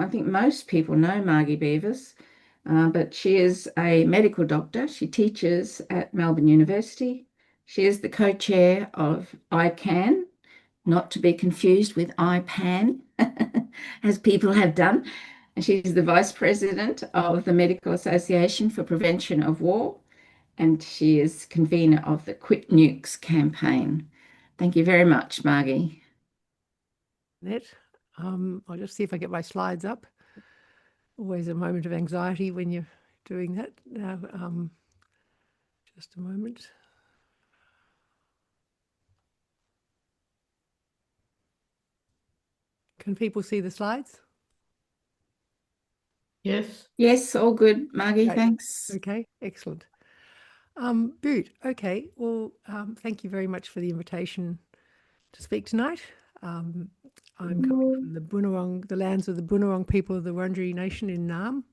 I think most people know Margie Beavis, but she is a medical doctor. She teaches at Melbourne University. She is the co-chair of ICAN, not to be confused with IPAN, as people have done. And she's the vice president of the Medical Association for Prevention of War, and she is convener of the Quit Nukes campaign. Thank you very much, Margie. I'll just see if I get my slides up. Always a moment of anxiety when you're doing that. Now, just a moment. Can people see the slides? Yes. Yes, all good, Margie, Great. thanks. Okay, excellent. Good. Okay, well, thank you very much for the invitation to speak tonight. I'm coming from the Bunurong, the lands of the Bunurong people of the Wurundjeri Nation in Naarm.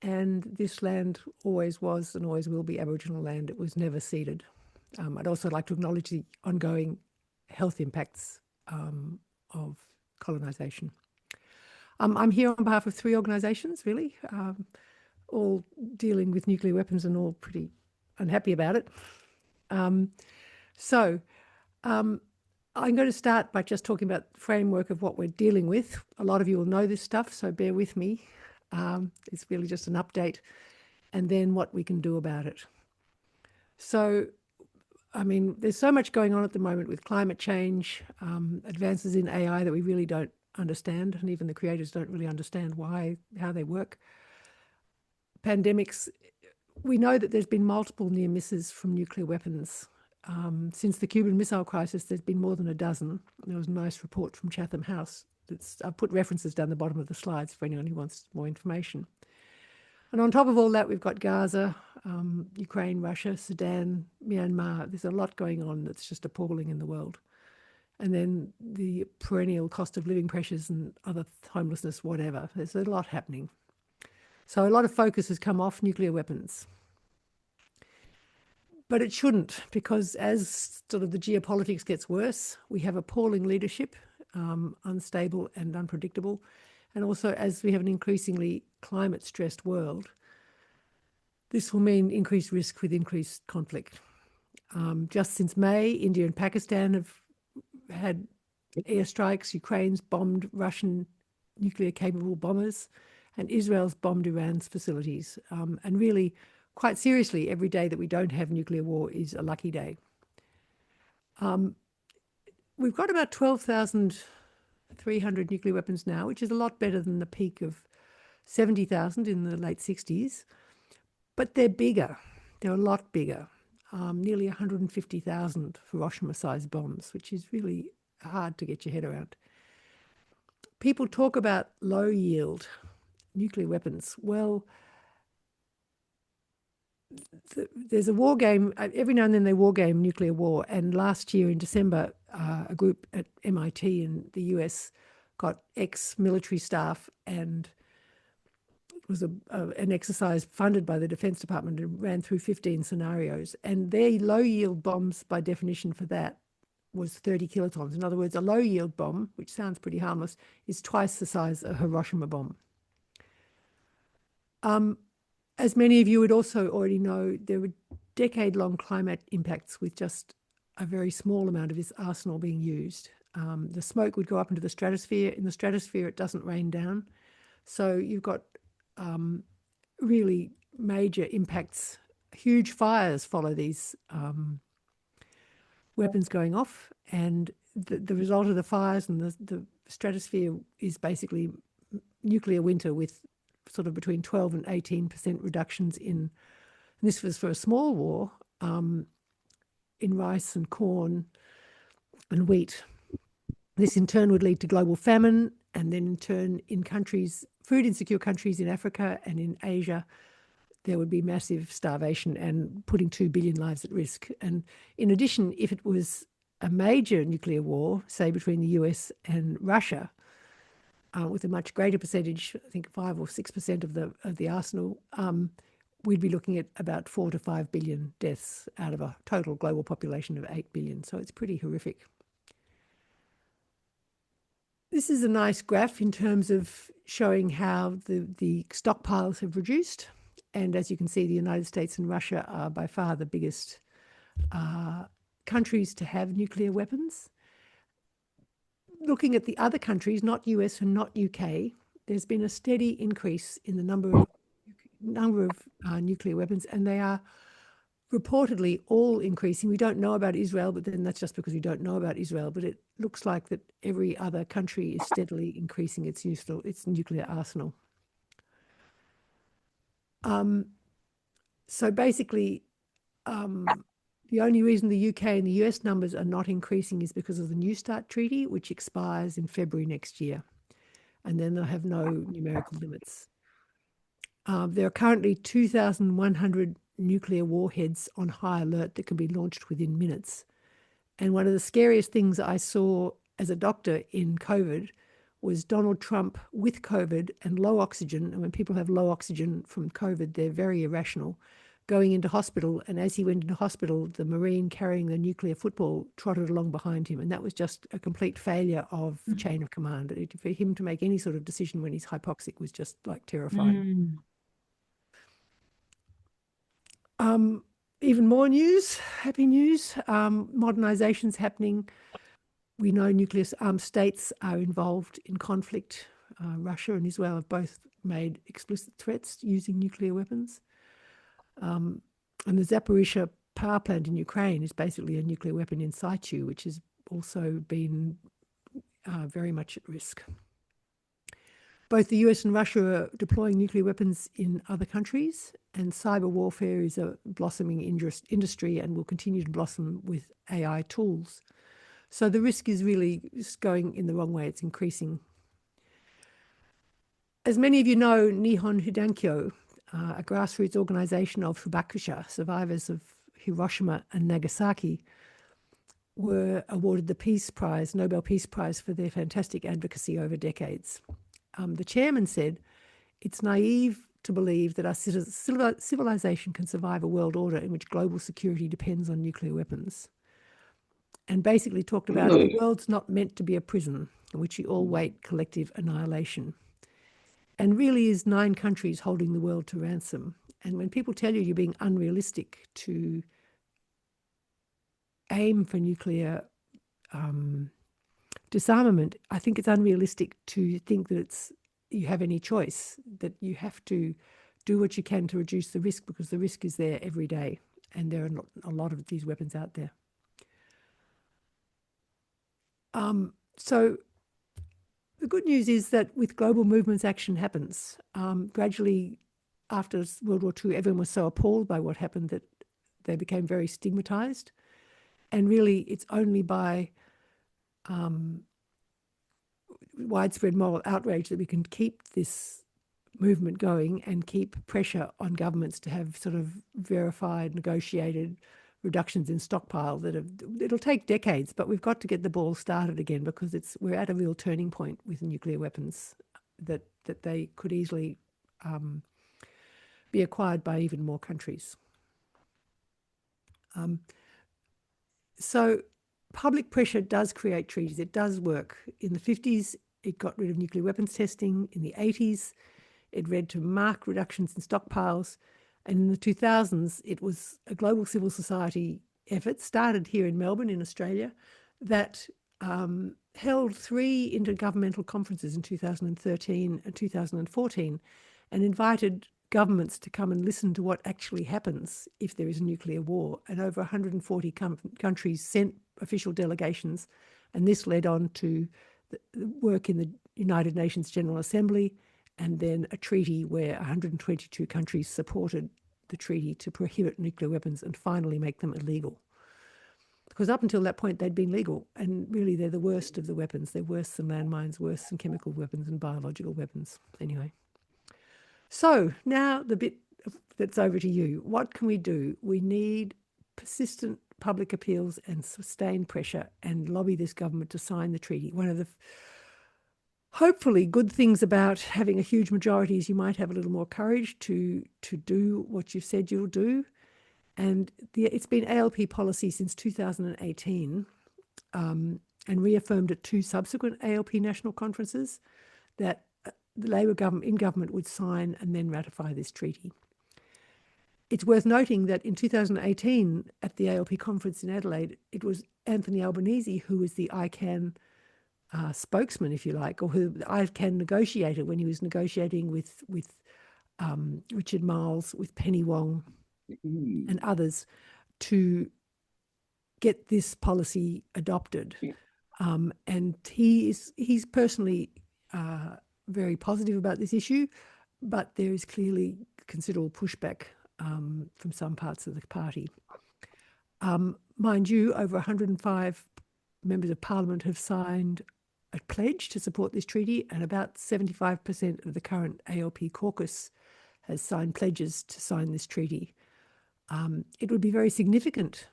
And this land always was and always will be Aboriginal land. It was never ceded. I'd also like to acknowledge the ongoing health impacts of colonisation. I'm here on behalf of 3 organisations, really, all dealing with nuclear weapons and all pretty unhappy about it. I'm going to start by just talking about the framework of what we're dealing with. A lot of you will know this stuff, so bear with me. It's really just an update, and then what we can do about it. So, I mean, there's so much going on at the moment with climate change, advances in AI that we really don't understand, and even the creators don't really understand how they work. Pandemics, we know that there's been multiple near misses from nuclear weapons. Since the Cuban Missile Crisis, there's been more than a dozen. There was a nice report from Chatham House. I've put references down the bottom of the slides for anyone who wants more information. And on top of all that, we've got Gaza, Ukraine, Russia, Sudan, Myanmar. There's a lot going on that's just appalling in the world. And then the perennial cost of living pressures and other homelessness, whatever. There's a lot happening. So a lot of focus has come off nuclear weapons. But it shouldn't, because as sort of the geopolitics gets worse, we have appalling leadership, unstable and unpredictable. And also, as we have an increasingly climate-stressed world, this will mean increased risk with increased conflict. Just since May, India and Pakistan have had airstrikes. Ukraine's bombed Russian nuclear-capable bombers, and Israel's bombed Iran's facilities. And really, quite seriously, every day that we don't have nuclear war is a lucky day. We've got about 12,300 nuclear weapons now, which is a lot better than the peak of 70,000 in the late 60s. But they're bigger. They're a lot bigger. Nearly 150,000 Hiroshima-sized bombs, which is really hard to get your head around. People talk about low-yield nuclear weapons. Well, there's a war game. Every now and then they war game nuclear war. And last year in December, a group at MIT in the US got ex-military staff, and it was an exercise funded by the Defense Department and ran through 15 scenarios. And their low-yield bombs, by definition for that, was 30 kilotons. In other words, a low-yield bomb, which sounds pretty harmless, is twice the size of a Hiroshima bomb. As many of you would also already know, there were decade-long climate impacts with just a very small amount of this arsenal being used. The smoke would go up into the stratosphere. In the stratosphere, it doesn't rain down. So you've got really major impacts. Huge fires follow these weapons going off. And the result of the fires and the stratosphere is basically nuclear winter with sort of between 12 and 18% reductions in, and this was for a small war, in rice and corn and wheat. This in turn would lead to global famine, and then in turn in countries, food insecure countries in Africa and in Asia, there would be massive starvation and putting 2 billion lives at risk. And in addition, if it was a major nuclear war, say between the US and Russia, with a much greater percentage, I think 5 or 6% of the arsenal, we'd be looking at about 4 to 5 billion deaths out of a total global population of 8 billion. So it's pretty horrific. This is a nice graph in terms of showing how the stockpiles have reduced. And as you can see, the United States and Russia are by far the biggest countries to have nuclear weapons. Looking at the other countries, not US and not UK, there's been a steady increase in the number of nuclear weapons, and they are reportedly all increasing. We don't know about Israel, but then that's just because we don't know about Israel. But it looks like that every other country is steadily increasing its nuclear arsenal. So basically, the only reason the UK and the US numbers are not increasing is because of the New START treaty, which expires in February next year. And then they'll have no numerical limits. There are currently 2,100 nuclear warheads on high alert that can be launched within minutes. And one of the scariest things I saw as a doctor in COVID was Donald Trump with COVID and low oxygen. And when people have low oxygen from COVID, they're very irrational, going into hospital. And as he went into hospital, the Marine carrying the nuclear football trotted along behind him. And that was just a complete failure of chain of command. For him to make any sort of decision when he's hypoxic was just like terrifying. Even more news, happy news, modernization's happening. We know nuclear armed states are involved in conflict. Russia and Israel have both made explicit threats using nuclear weapons. And the Zaporizhzhia power plant in Ukraine is basically a nuclear weapon in situ, which has also been very much at risk. Both the US and Russia are deploying nuclear weapons in other countries, and cyber warfare is a blossoming industry and will continue to blossom with AI tools. So the risk is really just going in the wrong way. It's increasing. As many of you know, Nihon Hidankyo, a grassroots organization of Fubakusha, survivors of Hiroshima and Nagasaki, were awarded the Peace Prize, Nobel Peace Prize, for their fantastic advocacy over decades. The chairman said, "It's naive to believe that our civilization can survive a world order in which global security depends on nuclear weapons." And basically talked about the world's not meant to be a prison in which you all wait collective annihilation. And really is 9 countries holding the world to ransom. And when people tell you you're being unrealistic to aim for nuclear disarmament, I think it's unrealistic to think that you have any choice, that you have to do what you can to reduce the risk, because the risk is there every day. And there are a lot of these weapons out there. So the good news is that with global movements, action happens. Gradually, after World War II, everyone was so appalled by what happened that they became very stigmatized. And really, it's only by widespread moral outrage that we can keep this movement going and keep pressure on governments to have sort of verified, negotiated reductions in stockpile. It'll take decades, but we've got to get the ball started again, because we're at a real turning point with nuclear weapons that they could easily be acquired by even more countries. So public pressure does create treaties. It does work. In the 50s, it got rid of nuclear weapons testing. In the 80s, it led to marked reductions in stockpiles. And in the 2000s, it was a global civil society effort, started here in Melbourne in Australia, that held 3 intergovernmental conferences in 2013 and 2014 and invited governments to come and listen to what actually happens if there is a nuclear war. And over 140 countries sent official delegations. And this led on to the work in the United Nations General Assembly, and then a treaty where 122 countries supported the treaty to prohibit nuclear weapons and finally make them illegal. Because up until that point, they'd been legal, and really they're the worst of the weapons. They're worse than landmines, worse than chemical weapons and biological weapons. Anyway. So now the bit that's over to you. What can we do? We need persistent public appeals and sustained pressure and lobby this government to sign the treaty. One of the hopefully good things about having a huge majority is you might have a little more courage to do what you've said you'll do. And it's been ALP policy since 2018 and reaffirmed at 2 subsequent ALP national conferences that the Labor government would sign and then ratify this treaty. It's worth noting that in 2018 at the ALP conference in Adelaide, it was Anthony Albanese who was the ICAN spokesman, if you like, or who the ICAN negotiator when he was negotiating with Richard Miles, with Penny Wong and others to get this policy adopted. And he's personally very positive about this issue, but there is clearly considerable pushback from some parts of the party. Mind you, over 105 members of parliament have signed a pledge to support this treaty, and about 75% of the current ALP caucus has signed pledges to sign this treaty. It would be very significant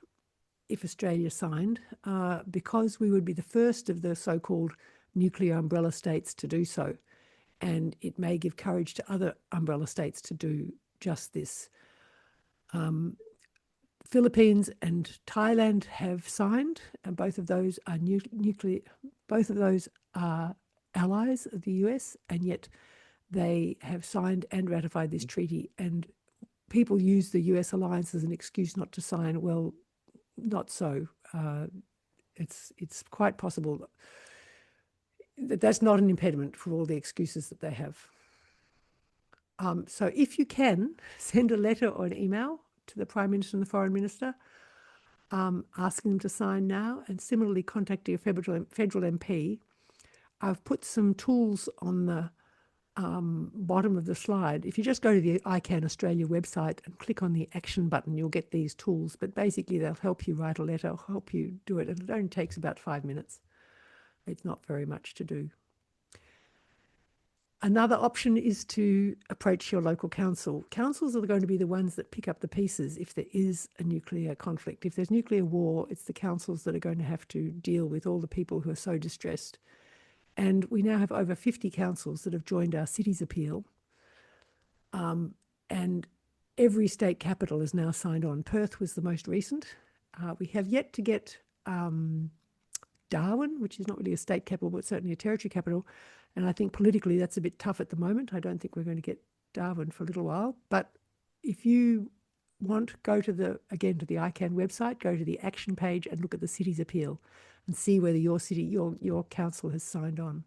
if Australia signed, because we would be the first of the so-called nuclear umbrella states to do so. And it may give courage to other umbrella states to do just this. Philippines and Thailand have signed, and both of those are both of those are allies of the US, and yet they have signed and ratified this treaty. And people use the US alliance as an excuse not to sign. Well, not so. It's quite possible that that's not an impediment for all the excuses that they have. So if you can, send a letter or an email to the Prime Minister and the Foreign Minister, asking them to sign now, and similarly contacting a federal MP. I've put some tools on the bottom of the slide. If you just go to the ICAN Australia website and click on the action button, you'll get these tools. But basically, they'll help you write a letter, help you do it. And it only takes about 5 minutes. It's not very much to do. Another option is to approach your local council. Councils are going to be the ones that pick up the pieces if there is a nuclear conflict. If there's nuclear war, it's the councils that are going to have to deal with all the people who are so distressed. And we now have over 50 councils that have joined our cities appeal. And every state capital is now signed on. Perth was the most recent. We have yet to get Darwin, which is not really a state capital, but certainly a territory capital. And I think politically that's a bit tough at the moment. I don't think we're going to get Darwin for a little while. But if you want, go to the ICAN website, go to the action page and look at the city's appeal and see whether your city, your council has signed on.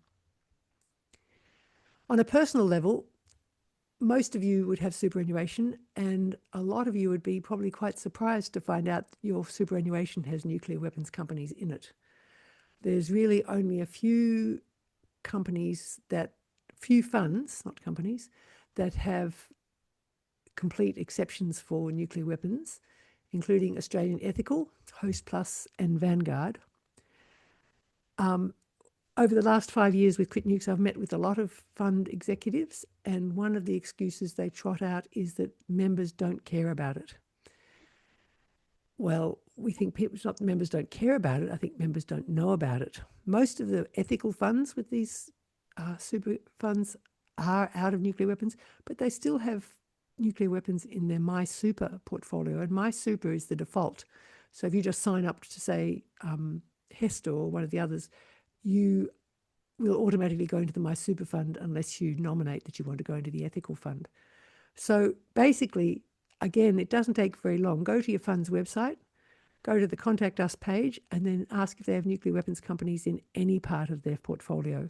On a personal level, most of you would have superannuation, and a lot of you would be probably quite surprised to find out your superannuation has nuclear weapons companies in it. There's really only a few funds, not companies, that have complete exceptions for nuclear weapons, including Australian Ethical, Host Plus, and Vanguard. Over the last 5 years with Quit Nukes, I've met with a lot of fund executives, and one of the excuses they trot out is that members don't care about it. Well, we think it's not that members don't care about it. I think members don't know about it. Most of the ethical funds with these super funds are out of nuclear weapons, but they still have nuclear weapons in their My Super portfolio, and My Super is the default. So if you just sign up to, say, Hester or one of the others, you will automatically go into the My Super fund unless you nominate that you want to go into the ethical fund. So basically, again, it doesn't take very long. Go to your fund's website, go to the Contact Us page, and then ask if they have nuclear weapons companies in any part of their portfolio.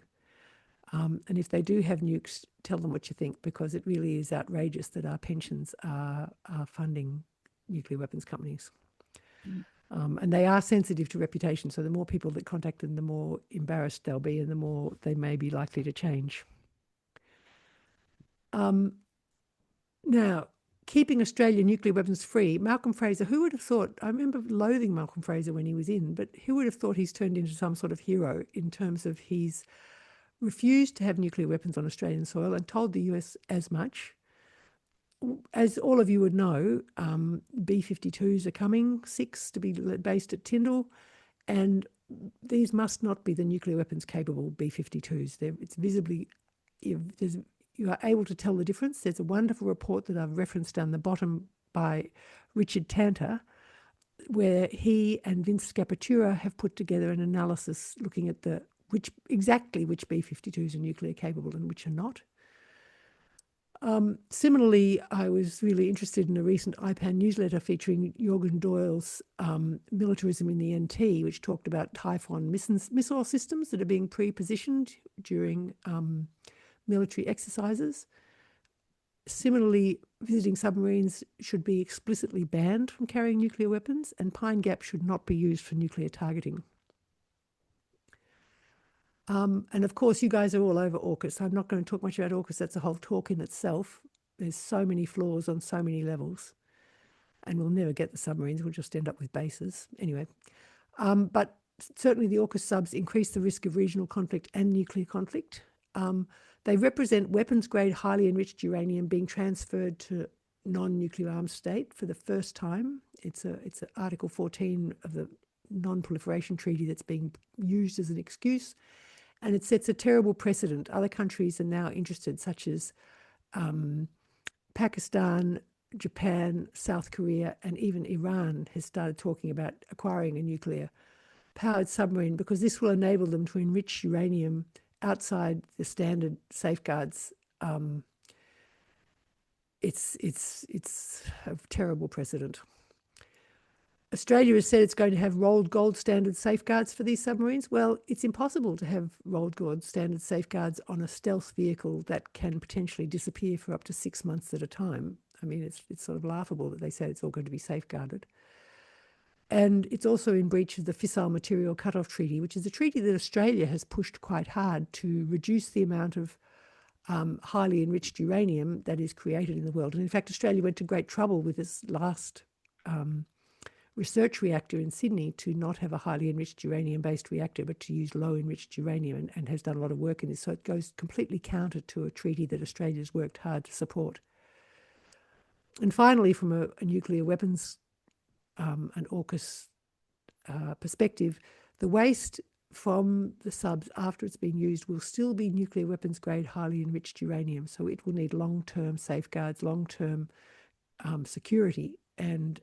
And if they do have nukes, tell them what you think, because it really is outrageous that our pensions are funding nuclear weapons companies. And they are sensitive to reputation, so the more people that contact them, the more embarrassed they'll be and the more they may be likely to change. Now, keeping Australia nuclear weapons free, Malcolm Fraser, who would have thought, I remember loathing Malcolm Fraser when he was in, but who would have thought he's turned into some sort of hero in terms of he's refused to have nuclear weapons on Australian soil and told the US as much. As all of you would know, B-52s are coming, 6 to be based at Tyndall, and these must not be the nuclear weapons capable B-52s. It's visibly, you are able to tell the difference. There's a wonderful report that I've referenced down the bottom by Richard Tanter where he and Vince Scapatura have put together an analysis looking at exactly which B-52s are nuclear capable and which are not. Similarly, I was really interested in a recent IPAN newsletter featuring Jorgen Doyle's Militarism in the NT, which talked about Typhon missile systems that are being pre-positioned during military exercises. Similarly, visiting submarines should be explicitly banned from carrying nuclear weapons, and Pine Gap should not be used for nuclear targeting. And of course, you guys are all over AUKUS. I'm not going to talk much about AUKUS. That's a whole talk in itself. There's so many flaws on so many levels. And we'll never get the submarines. We'll just end up with bases. Anyway, but certainly the AUKUS subs increase the risk of regional conflict and nuclear conflict. They represent weapons-grade, highly enriched uranium being transferred to non-nuclear armed state for the first time. It's Article 14 of the Non-Proliferation Treaty that's being used as an excuse. And it sets a terrible precedent. Other countries are now interested, such as Pakistan, Japan, South Korea, and even Iran has started talking about acquiring a nuclear-powered submarine, because this will enable them to enrich uranium outside the standard safeguards. It's a terrible precedent. Australia has said it's going to have rolled gold standard safeguards for these submarines. Well, it's impossible to have rolled gold standard safeguards on a stealth vehicle that can potentially disappear for up to 6 months at a time. I mean, it's sort of laughable that they say it's all going to be safeguarded. And it's also in breach of the Fissile Material Cutoff Treaty, which is a treaty that Australia has pushed quite hard to reduce the amount of highly enriched uranium that is created in the world. And in fact, Australia went to great trouble with this last research reactor in Sydney to not have a highly enriched uranium-based reactor, but to use low-enriched uranium, and has done a lot of work in this. So it goes completely counter to a treaty that Australia's worked hard to support. And finally, from a nuclear weapons and AUKUS perspective, the waste from the subs after it's been used will still be nuclear weapons grade highly enriched uranium. So it will need long-term safeguards, long-term security. And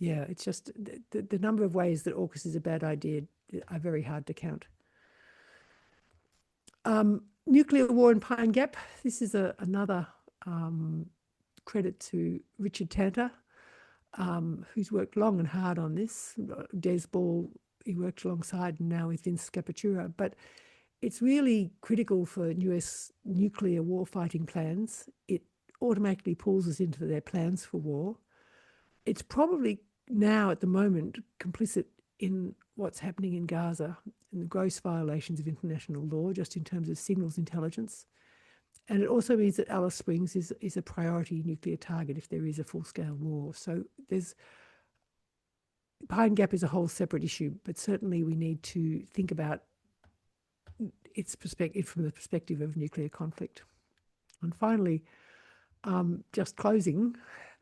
yeah, it's just the number of ways that AUKUS is a bad idea are very hard to count. Nuclear war in Pine Gap. This is another credit to Richard Tanter, who's worked long and hard on this. Des Ball, he worked alongside, and now with Vince Scapatura. But it's really critical for US nuclear warfighting plans. It automatically pulls us into their plans for war. It's probably now at the moment complicit in what's happening in Gaza and the gross violations of international law, just in terms of signals intelligence. And it also means that Alice Springs is a priority nuclear target if there is a full-scale war. So Pine Gap is a whole separate issue, but certainly we need to think about its perspective from the perspective of nuclear conflict. And finally, just closing,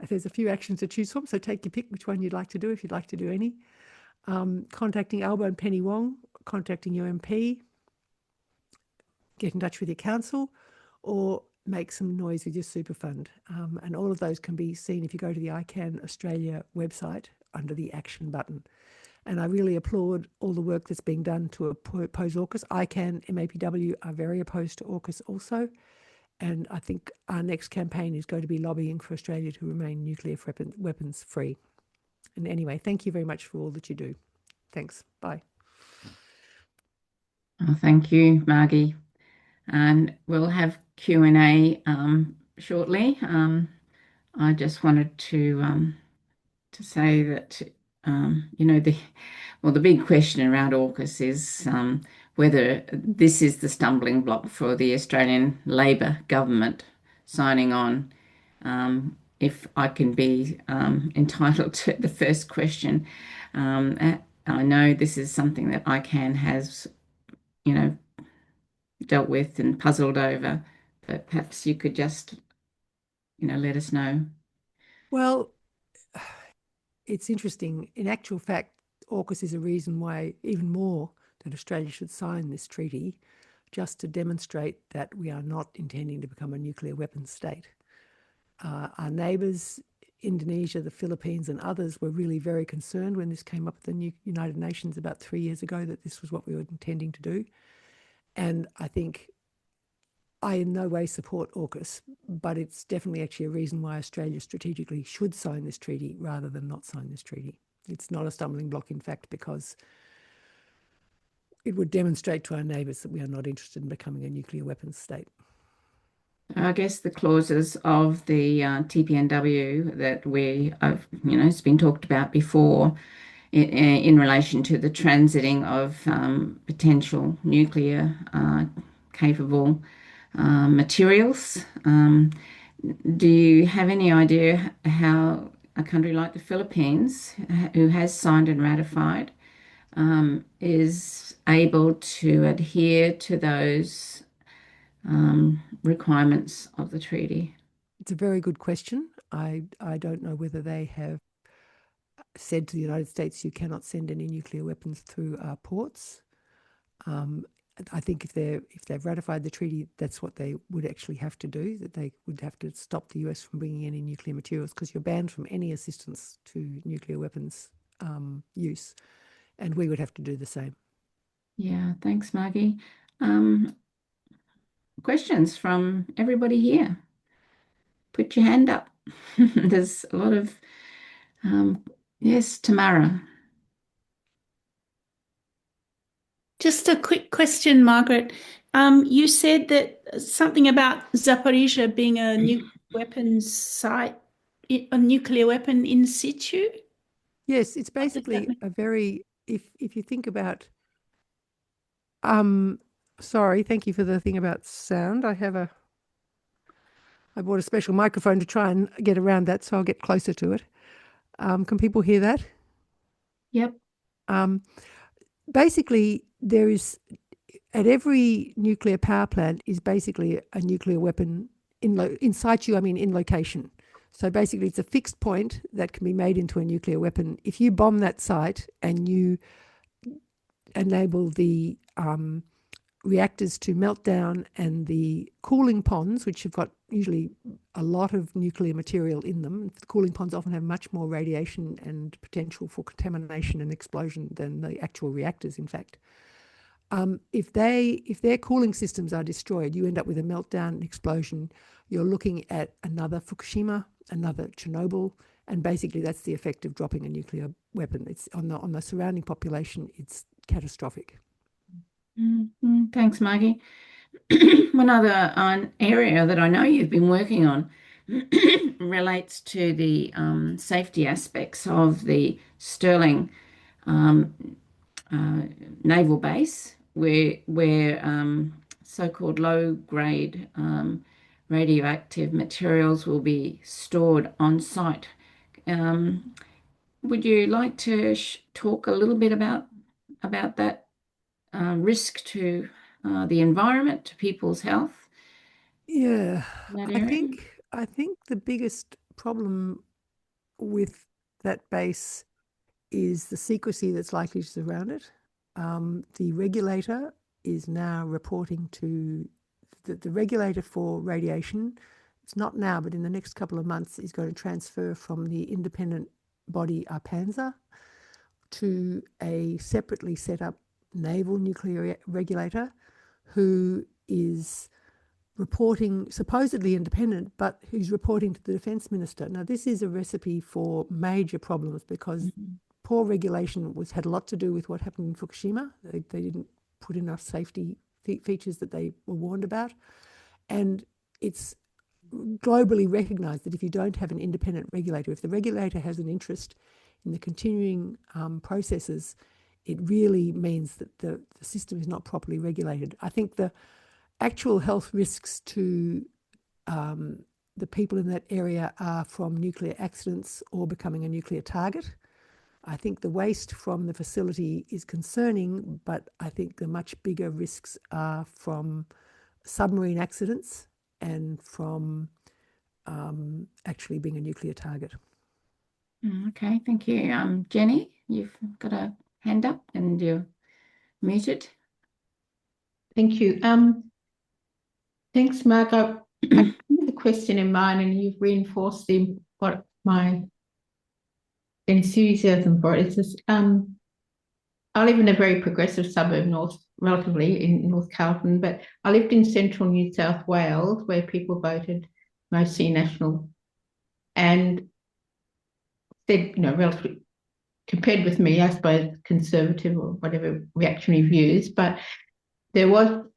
there's a few actions to choose from, so take your pick which one you'd like to do, if you'd like to do any. Contacting Alba and Penny Wong, contacting your MP, get in touch with your council, or make some noise with your super fund. And all of those can be seen if you go to the ICAN Australia website under the action button. And I really applaud all the work that's being done to oppose AUKUS. ICAN, MAPW are very opposed to AUKUS also. And I think our next campaign is going to be lobbying for Australia to remain nuclear weapons free. And anyway, thank you very much for all that you do. Thanks. Bye. Oh, thank you, Margie. And we'll have Q&A shortly. I just wanted to say that the big question around AUKUS is whether this is the stumbling block for the Australian Labor government signing on. If I can be entitled to the first question, I know this is something that ICAN has, dealt with and puzzled over, but perhaps you could just, let us know. Well, it's interesting. In actual fact, AUKUS is a reason why even more that Australia should sign this treaty, just to demonstrate that we are not intending to become a nuclear weapons state. Our neighbours Indonesia, the Philippines, and others were really very concerned when this came up at the United Nations about 3 years ago, that this was what we were intending to do. And I think I in no way support AUKUS, but it's definitely actually a reason why Australia strategically should sign this treaty rather than not sign this treaty. It's not a stumbling block, in fact, because it would demonstrate to our neighbours that we are not interested in becoming a nuclear weapons state. I guess the clauses of the TPNW that it's been talked about before in relation to the transiting of potential nuclear capable materials. Do you have any idea how a country like the Philippines, who has signed and ratified, is able to adhere to those requirements of the treaty? It's a very good question. I don't know whether they have said to the United States, you cannot send any nuclear weapons through our ports. I think if they've ratified the treaty, that's what they would actually have to do, that they would have to stop the US from bringing any nuclear materials, because you're banned from any assistance to nuclear weapons use, and we would have to do the same. Yeah, thanks, Margie. Questions from everybody here? Put your hand up. There's a lot of, yes, Tamara. Just a quick question, Margaret. You said that something about Zaporizhzhia being a nuclear weapons site, a nuclear weapon in situ? Yes, it's basically a very, if you think about, sorry, thank you for the thing about sound. I bought a special microphone to try and get around that, so I'll get closer to it. Can people hear that? Yep. Basically, there is, at every nuclear power plant is basically a nuclear weapon in situ, in location. So basically, it's a fixed point that can be made into a nuclear weapon. If you bomb that site and you enable the reactors to melt down and the cooling ponds, which have got usually a lot of nuclear material in them, the cooling ponds often have much more radiation and potential for contamination and explosion than the actual reactors, in fact. If their cooling systems are destroyed, you end up with a meltdown and explosion. You're looking at another Fukushima, another Chernobyl, and basically that's the effect of dropping a nuclear weapon. It's on the surrounding population, it's catastrophic. Thanks, Margie. One other area that I know you've been working on relates to the safety aspects of the Stirling naval base, where so-called low-grade radioactive materials will be stored on site. Would you like to talk a little bit about that risk to the environment, to people's health? Yeah, in that area? I think the biggest problem with that base is the secrecy that's likely to surround it. The regulator is now reporting to the regulator for radiation. It's not now, but in the next couple of months, is going to transfer from the independent body IPANSA to a separately set up naval nuclear regulator who is reporting, supposedly independent, but who's reporting to the defence minister. Now, this is a recipe for major problems because poor regulation had a lot to do with what happened in Fukushima. They didn't put enough safety features that they were warned about. And it's globally recognised that if you don't have an independent regulator, if the regulator has an interest in the continuing processes, it really means that the system is not properly regulated. I think the actual health risks to the people in that area are from nuclear accidents or becoming a nuclear target. I think the waste from the facility is concerning, but I think the much bigger risks are from submarine accidents and from actually being a nuclear target. Okay, thank you. Jenny, you've got a hand up and you're muted. Thank you. Thanks, Mark. I have a question in mind, and you've reinforced what my enthusiasm for it. It's just, I live in a very progressive suburb, relatively in North Carlton, but I lived in central New South Wales where people voted mostly National, and said, relatively compared with me, I suppose, conservative or whatever reactionary views, but the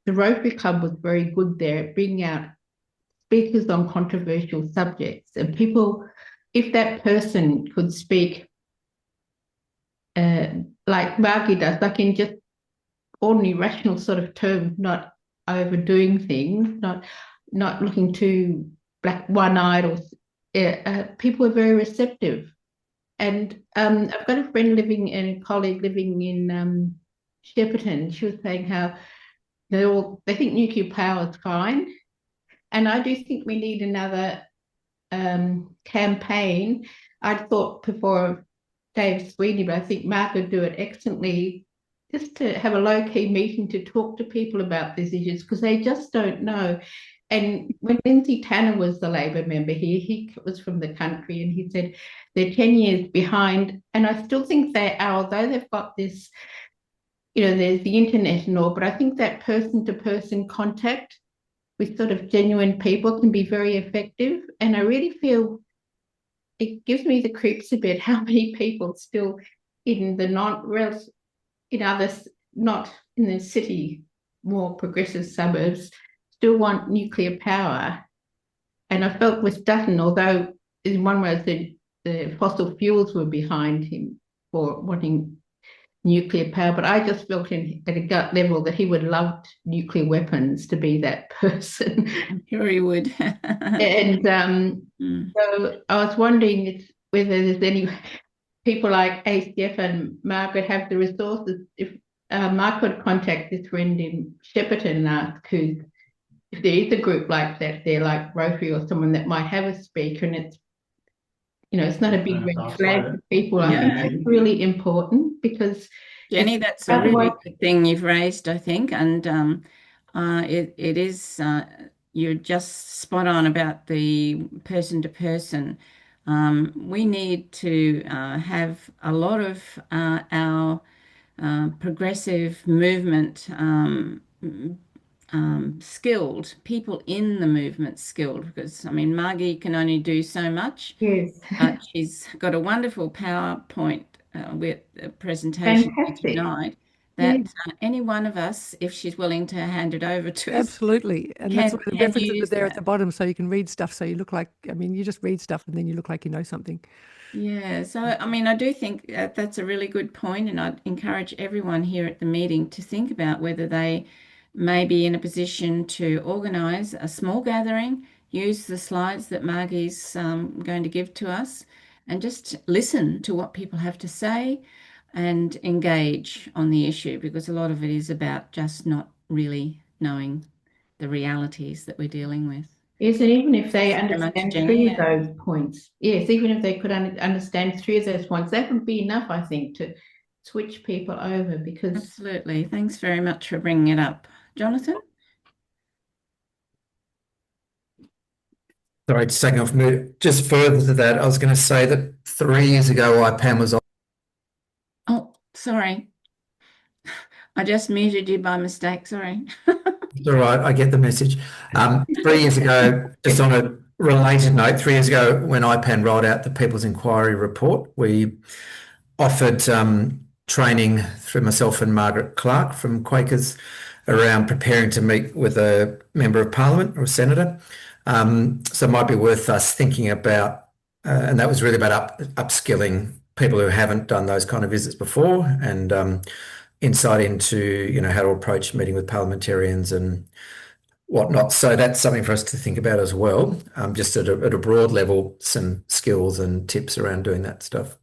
Rotary Club was very good there at bringing out speakers on controversial subjects, and people, if that person could speak like Margie does, like in just ordinary rational sort of terms, not overdoing things, not looking too black one-eyed, or people are very receptive. And I've got a friend and a colleague living in Shepparton. She was saying how they think nuclear power is fine, and I do think we need another campaign. I'd thought before of Dave Sweeney, but I think Mark would do it excellently, just to have a low-key meeting to talk to people about these issues, because they just don't know. And when Lindsay Tanner was the Labor member here, he was from the country, and he said they're 10 years behind. And I still think they are, although they've got this, there's the internet and all, but I think that person-to-person contact with sort of genuine people can be very effective. And I really feel it gives me the creeps a bit how many people still in the not in the city, more progressive suburbs, still want nuclear power. And I felt with Dutton, although in one way the fossil fuels were behind him for wanting nuclear power, but I just felt at a gut level that he would love nuclear weapons to be that person. I'm sure he would. And so I was wondering whether there's any people like ACF and Margaret have the resources. If Mark could contact this friend in Shepparton and ask if there is a group like that, they're like Rotary or someone that might have a speaker, and it's not a big red flag for people. I think it's really important, because Jenny, that's a really good thing you've raised, I think, and it is you're just spot on about the person-to-person. We need to have a lot of our progressive movement skilled, people in the movement skilled, because Margie can only do so much. Yes. But she's got a wonderful PowerPoint with a presentation tonight that any one of us, if she's willing to hand it over to us. Absolutely. And that's why the references are there at the bottom, so you can read stuff, so you look like, you just read stuff and then you look like you know something. Yeah, so I do think that's a really good point, and I'd encourage everyone here at the meeting to think about whether they may be in a position to organise a small gathering, use the slides that Margie's going to give to us, and just listen to what people have to say and engage on the issue, because a lot of it is about just not really knowing the realities that we're dealing with. Yes, and even if they understand three of those points, even if they could understand three of those points, that would be enough, I think, to switch people over. Because absolutely. Thanks very much for bringing it up. Jonathan? Sorry, just taking off mute. Just further to that, I was going to say that 3 years ago, IPAN was on. Oh, sorry. I just muted you by mistake. Sorry. It's all right. I get the message. 3 years ago, just on a related note, 3 years ago, when IPAN rolled out the People's Inquiry report, we offered training through myself and Margaret Clark from Quakers around preparing to meet with a member of parliament or a senator. So it might be worth us thinking about, and that was really about upskilling people who haven't done those kind of visits before, and insight into, how to approach meeting with parliamentarians and whatnot. So that's something for us to think about as well, just at a broad level, some skills and tips around doing that stuff.